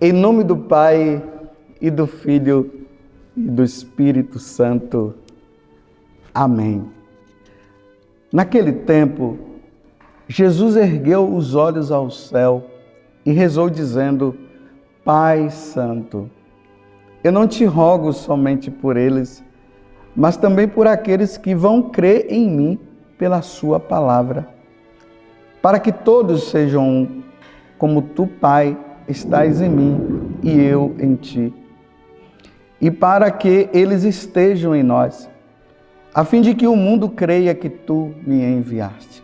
Em nome do Pai, e do Filho, e do Espírito Santo. Amém. Naquele tempo, Jesus ergueu os olhos ao céu e rezou dizendo: Pai Santo, eu não te rogo somente por eles, mas também por aqueles que vão crer em mim pela sua palavra, para que todos sejam um, como tu, Pai, estás em mim e eu em ti, e para que eles estejam em nós, a fim de que o mundo creia que tu me enviaste.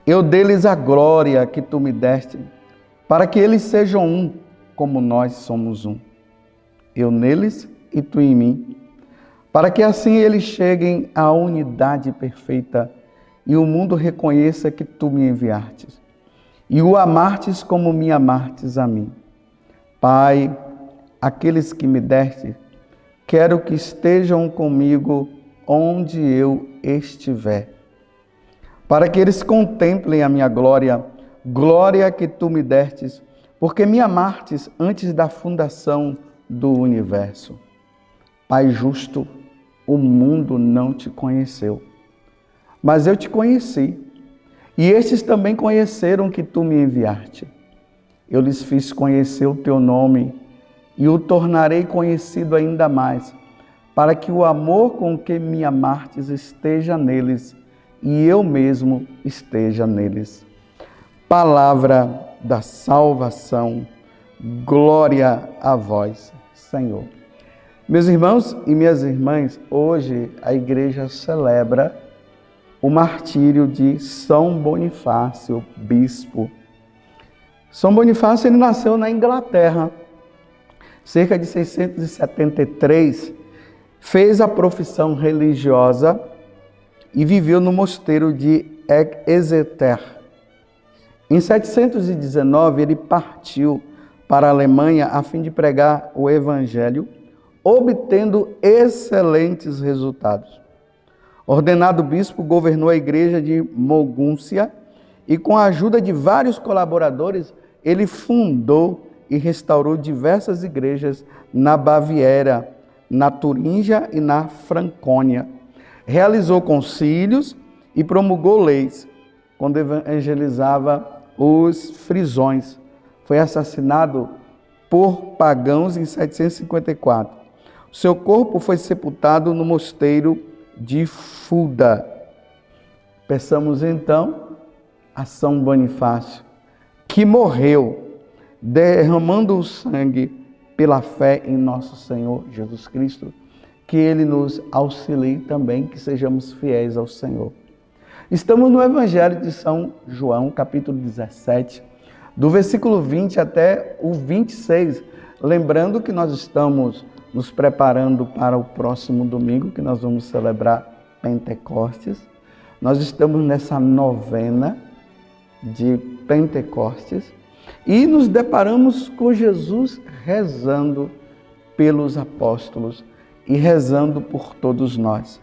Eu dei-lhes a glória que tu me deste, para que eles sejam um, como nós somos um. Eu neles e tu em mim, para que assim eles cheguem à unidade perfeita e o mundo reconheça que tu me enviastes e o amastes como me amastes a mim. Pai, aqueles que me deste, quero que estejam comigo onde eu estiver, para que eles contemplem a minha glória, glória que tu me destes, porque me amastes antes da fundação do universo. Pai justo, o mundo não te conheceu, mas eu te conheci, e estes também conheceram que tu me enviaste. Eu lhes fiz conhecer o teu nome e o tornarei conhecido ainda mais, para que o amor com que me amastes esteja neles e eu mesmo esteja neles. Palavra da salvação, glória a vós, Senhor. Meus irmãos e minhas irmãs, hoje a igreja celebra o martírio de São Bonifácio, bispo. São Bonifácio ele nasceu na Inglaterra, cerca de 673, fez a profissão religiosa e viveu no mosteiro de Exeter. Em 719, ele partiu para a Alemanha a fim de pregar o Evangelho, obtendo excelentes resultados. Ordenado bispo, governou a igreja de Mogúncia e, com a ajuda de vários colaboradores, ele fundou e restaurou diversas igrejas na Baviera, na Turíngia e na Francônia. Realizou concílios e promulgou leis quando evangelizava os frisões. Foi assassinado por pagãos em 754. Seu corpo foi sepultado no mosteiro de Fulda. Peçamos então a São Bonifácio, que morreu derramando o sangue pela fé em nosso Senhor Jesus Cristo, que Ele nos auxilie também, que sejamos fiéis ao Senhor. Estamos no Evangelho de São João, capítulo 17, do versículo 20 até o 26, lembrando que nós estamos nos preparando para o próximo domingo, que nós vamos celebrar Pentecostes. Nós estamos nessa novena de Pentecostes e nos deparamos com Jesus rezando pelos apóstolos e rezando por todos nós.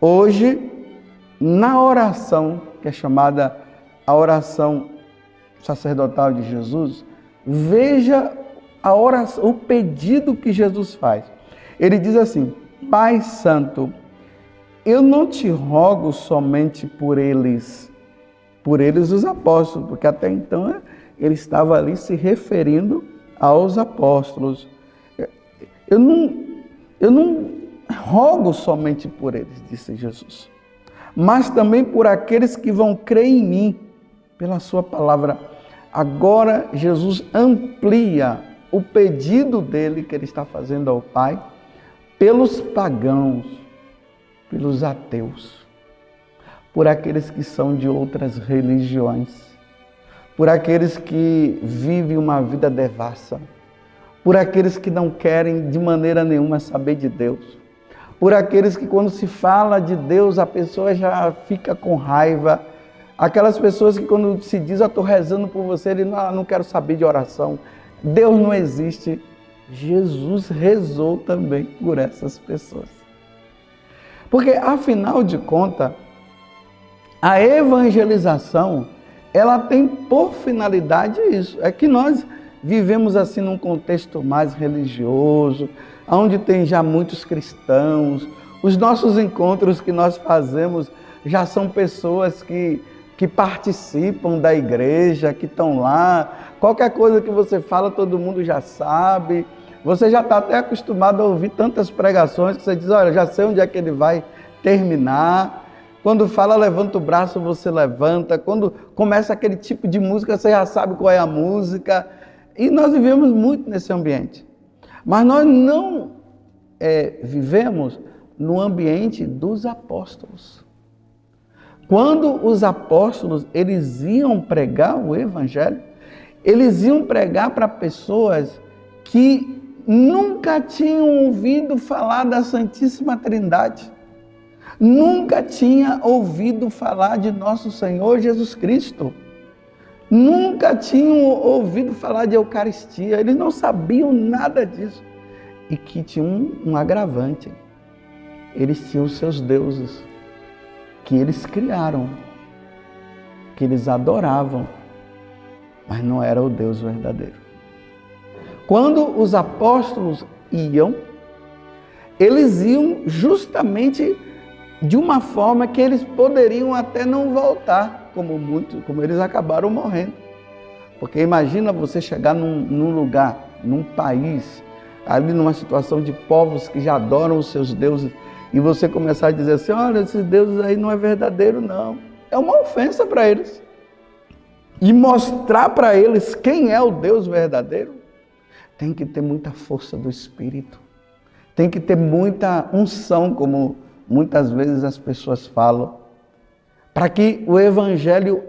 Hoje, na oração, que é chamada a oração sacerdotal de Jesus, veja a oração, o pedido que Jesus faz. Ele diz assim: Pai Santo, eu não te rogo somente por eles os apóstolos, porque até então ele estava ali se referindo aos apóstolos. Eu não rogo somente por eles, disse Jesus, mas também por aqueles que vão crer em mim pela sua palavra. Agora Jesus amplia o pedido dele que ele está fazendo ao Pai pelos pagãos, pelos ateus, por aqueles que são de outras religiões, por aqueles que vivem uma vida devassa, por aqueles que não querem de maneira nenhuma saber de Deus, por aqueles que quando se fala de Deus a pessoa já fica com raiva, aquelas pessoas que quando se diz, eu estou rezando por você, ele não quero saber de oração, Deus não existe. Jesus rezou também por essas pessoas. Porque, afinal de contas, a evangelização, ela tem por finalidade isso, é que nós vivemos assim num contexto mais religioso, onde tem já muitos cristãos. Os nossos encontros que nós fazemos já são pessoas que participam da igreja, que estão lá. Qualquer coisa que você fala, todo mundo já sabe. Você já está até acostumado a ouvir tantas pregações que você diz, olha, já sei onde é que ele vai terminar. Quando fala levanta o braço, você levanta. Quando começa aquele tipo de música, você já sabe qual é a música. E nós vivemos muito nesse ambiente. Mas nós não vivemos no ambiente dos apóstolos. Quando os apóstolos eles iam pregar o evangelho, eles iam pregar para pessoas que nunca tinham ouvido falar da Santíssima Trindade, nunca tinha ouvido falar de nosso Senhor Jesus Cristo, nunca tinham ouvido falar de Eucaristia, eles não sabiam nada disso. E que tinham um agravante, eles tinham os seus deuses, que eles criaram, que eles adoravam, mas não era o Deus verdadeiro. Quando os apóstolos iam, eles iam justamente de uma forma que eles poderiam até não voltar, como eles acabaram morrendo. Porque imagina você chegar num lugar, num país, ali numa situação de povos que já adoram os seus deuses, e você começar a dizer assim, olha, esses deuses aí não é verdadeiro, não. É uma ofensa para eles. E mostrar para eles quem é o Deus verdadeiro, tem que ter muita força do Espírito. Tem que ter muita unção, como muitas vezes as pessoas falam, para que o Evangelho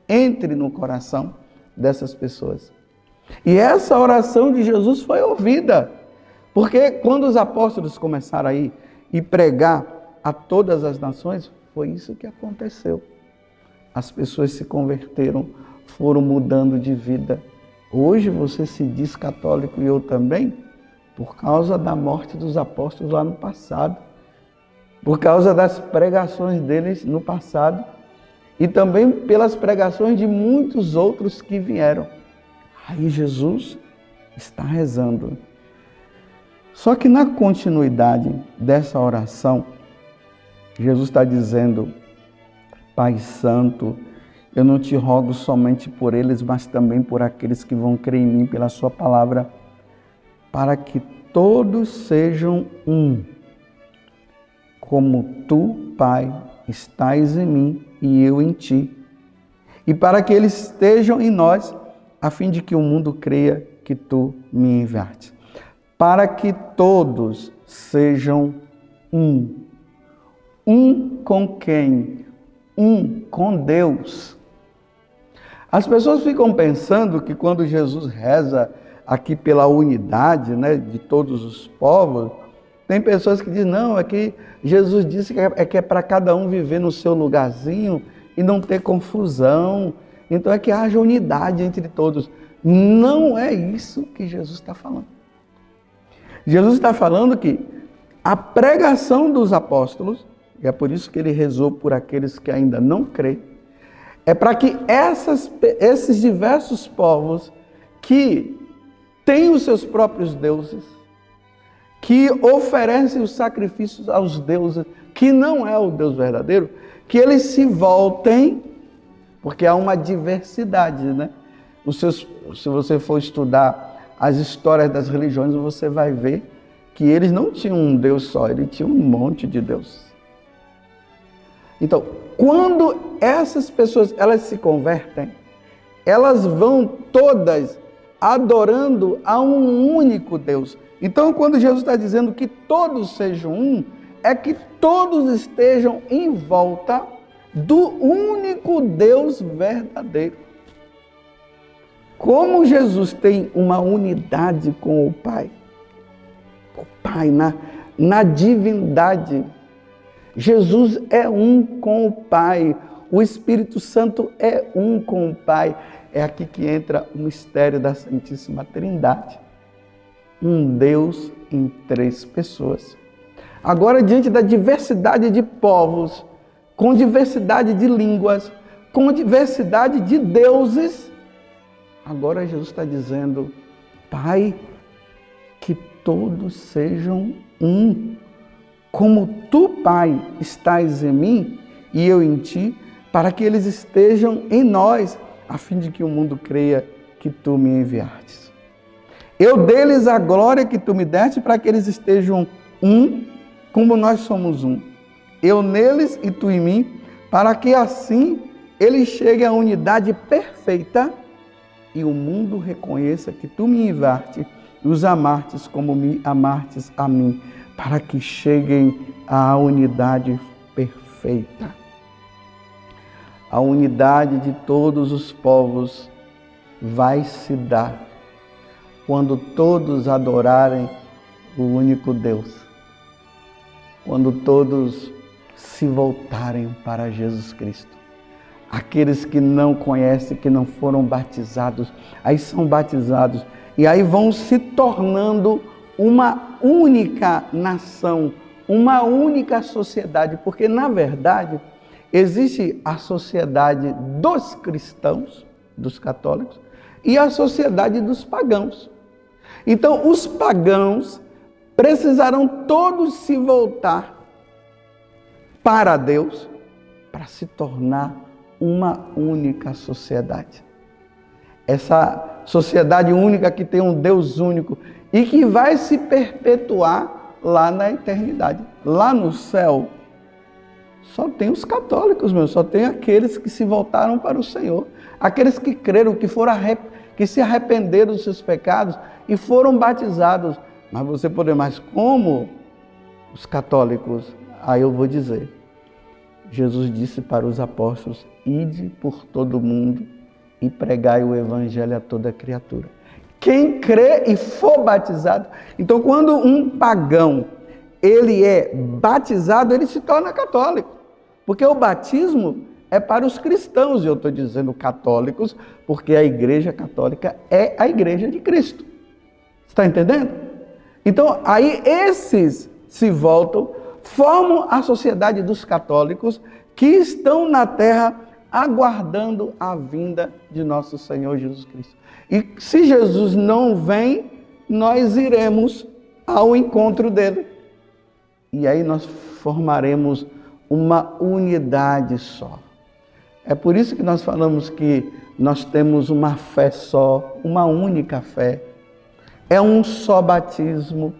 entre no coração dessas pessoas. E essa oração de Jesus foi ouvida, porque quando os apóstolos começaram a ir e pregar a todas as nações, foi isso que aconteceu. As pessoas se converteram, foram mudando de vida. Hoje você se diz católico e eu também, por causa da morte dos apóstolos lá no passado, por causa das pregações deles no passado e também pelas pregações de muitos outros que vieram. Aí Jesus está rezando. Só que na continuidade dessa oração, Jesus está dizendo, Pai Santo, eu não te rogo somente por eles, mas também por aqueles que vão crer em mim pela sua palavra, para que todos sejam um, como tu, Pai, estás em mim e eu em ti, e para que eles estejam em nós, a fim de que o mundo creia que tu me enviaste. Para que todos sejam um. Um com quem? Um com Deus. As pessoas ficam pensando que quando Jesus reza aqui pela unidade, né, de todos os povos, tem pessoas que dizem, não, é que Jesus disse que é para cada um viver no seu lugarzinho e não ter confusão. Então é que haja unidade entre todos. Não é isso que Jesus está falando. Jesus está falando que a pregação dos apóstolos, e é por isso que ele rezou por aqueles que ainda não creem, é para que esses diversos povos que têm os seus próprios deuses, que oferecem os sacrifícios aos deuses, que não é o Deus verdadeiro, que eles se voltem, porque há uma diversidade, né? Se você for estudar as histórias das religiões, você vai ver que eles não tinham um Deus só, eles tinham um monte de deuses. Então, quando essas pessoas elas se convertem, elas vão todas adorando a um único Deus. Então, quando Jesus está dizendo que todos sejam um, é que todos estejam em volta do único Deus verdadeiro. Como Jesus tem uma unidade com o Pai na divindade, Jesus é um com o Pai, o Espírito Santo é um com o Pai. É aqui que entra o mistério da Santíssima Trindade. Um Deus em três pessoas. Agora, diante da diversidade de povos, com diversidade de línguas, com diversidade de deuses, Agora Jesus está dizendo, Pai, que todos sejam um, como tu, Pai, estás em mim e eu em ti, para que eles estejam em nós, a fim de que o mundo creia que tu me enviastes. Eu dei-lhes a glória que tu me deste, para que eles estejam um, como nós somos um. Eu neles e tu em mim, para que assim eles cheguem à unidade perfeita e o mundo reconheça que tu me enviaste e os amastes como me amastes a mim, para que cheguem à unidade perfeita. A unidade de todos os povos vai se dar quando todos adorarem o único Deus, quando todos se voltarem para Jesus Cristo. Aqueles que não conhecem, que não foram batizados, aí são batizados e aí vão se tornando uma única nação, uma única sociedade, porque na verdade existe a sociedade dos cristãos, dos católicos, e a sociedade dos pagãos. Então, os pagãos precisarão todos se voltar para Deus para se tornar uma única sociedade. Essa sociedade única que tem um Deus único e que vai se perpetuar lá na eternidade. Lá no céu, só tem os católicos, só tem aqueles que se voltaram para o Senhor. Aqueles que creram, que se arrependeram dos seus pecados e foram batizados. Mas você pode mais como os católicos? Aí eu vou dizer. Jesus disse para os apóstolos, ide por todo mundo e pregai o evangelho a toda criatura. Quem crê e for batizado, então quando um pagão, ele é batizado, ele se torna católico. Porque o batismo é para os cristãos, e eu estou dizendo católicos, porque a igreja católica é a igreja de Cristo. Está entendendo? Então, aí esses se voltam, formam a sociedade dos católicos que estão na terra aguardando a vinda de nosso Senhor Jesus Cristo. E se Jesus não vem, nós iremos ao encontro dele. E aí nós formaremos uma unidade só. É por isso que nós falamos que nós temos uma fé só, uma única fé. É um só batismo.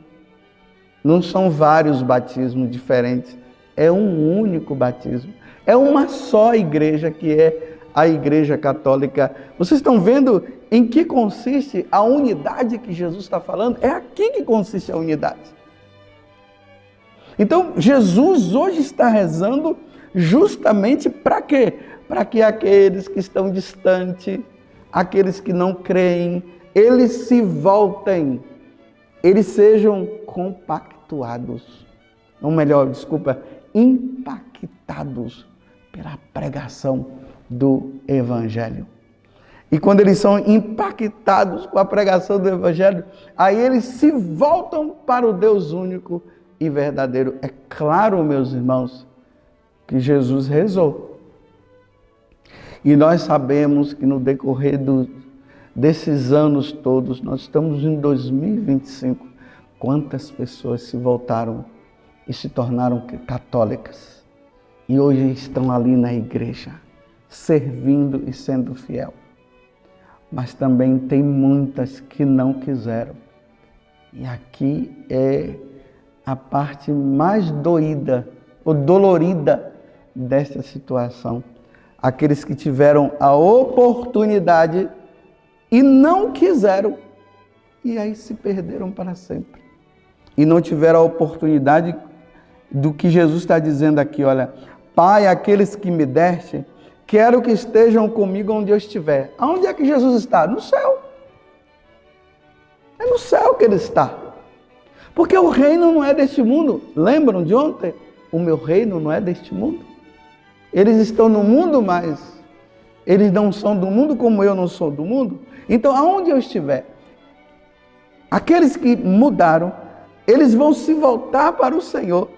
Não são vários batismos diferentes. É um único batismo. É uma só igreja, que é a Igreja Católica. Vocês estão vendo em que consiste a unidade que Jesus está falando? É aqui que consiste a unidade. Então, Jesus hoje está rezando justamente para quê? Para que aqueles que estão distantes, aqueles que não creem, eles se voltem, eles sejam compactuados, ou melhor, impactados pela pregação do Evangelho. E quando eles são impactados com a pregação do Evangelho, aí eles se voltam para o Deus único e verdadeiro. É claro, meus irmãos, que Jesus rezou. E nós sabemos que no decorrer desses anos todos, nós estamos em 2025, quantas pessoas se voltaram e se tornaram católicas. E hoje estão ali na igreja, servindo e sendo fiel. Mas também tem muitas que não quiseram. E aqui é a parte mais doída ou dolorida desta situação. Aqueles que tiveram a oportunidade e não quiseram, e aí se perderam para sempre. E não tiveram a oportunidade do que Jesus está dizendo aqui, olha, Pai, aqueles que me deste, quero que estejam comigo onde eu estiver. Aonde é que Jesus está? No céu. É no céu que ele está. Porque o reino não é deste mundo. Lembram de ontem? O meu reino não é deste mundo. Eles estão no mundo, mas eles não são do mundo como eu não sou do mundo. Então, aonde eu estiver, aqueles que mudaram, eles vão se voltar para o Senhor,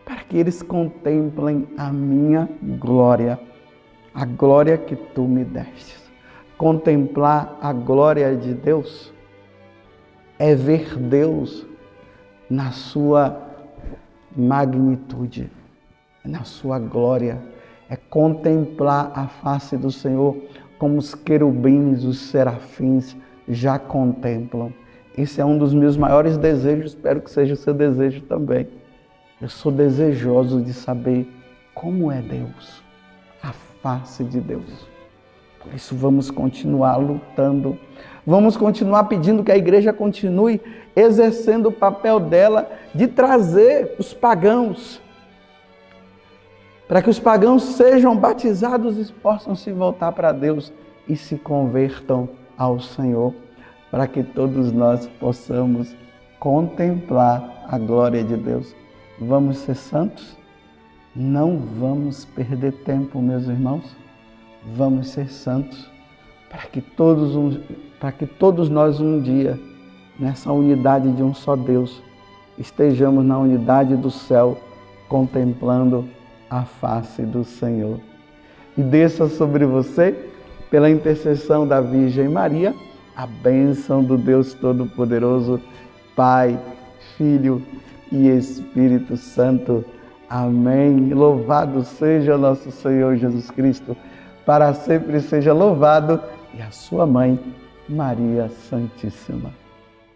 para que eles contemplem a minha glória, a glória que tu me destes. Contemplar a glória de Deus é ver Deus na sua magnitude, na sua glória. É contemplar a face do Senhor como os querubins, os serafins já contemplam. Esse é um dos meus maiores desejos, espero que seja o seu desejo também. Eu sou desejoso de saber como é Deus, a face de Deus. Por isso vamos continuar lutando, vamos continuar pedindo que a igreja continue exercendo o papel dela de trazer os pagãos, para que os pagãos sejam batizados e possam se voltar para Deus e se convertam ao Senhor, para que todos nós possamos contemplar a glória de Deus. Vamos ser santos? Não vamos perder tempo, meus irmãos. Vamos ser santos para que todos nós um dia, nessa unidade de um só Deus, estejamos na unidade do céu, contemplando a face do Senhor. E desça sobre você, pela intercessão da Virgem Maria, a bênção do Deus Todo-Poderoso, Pai, Filho e Espírito Santo. Amém. Louvado seja nosso Senhor Jesus Cristo, para sempre seja louvado, e a sua mãe, Maria Santíssima.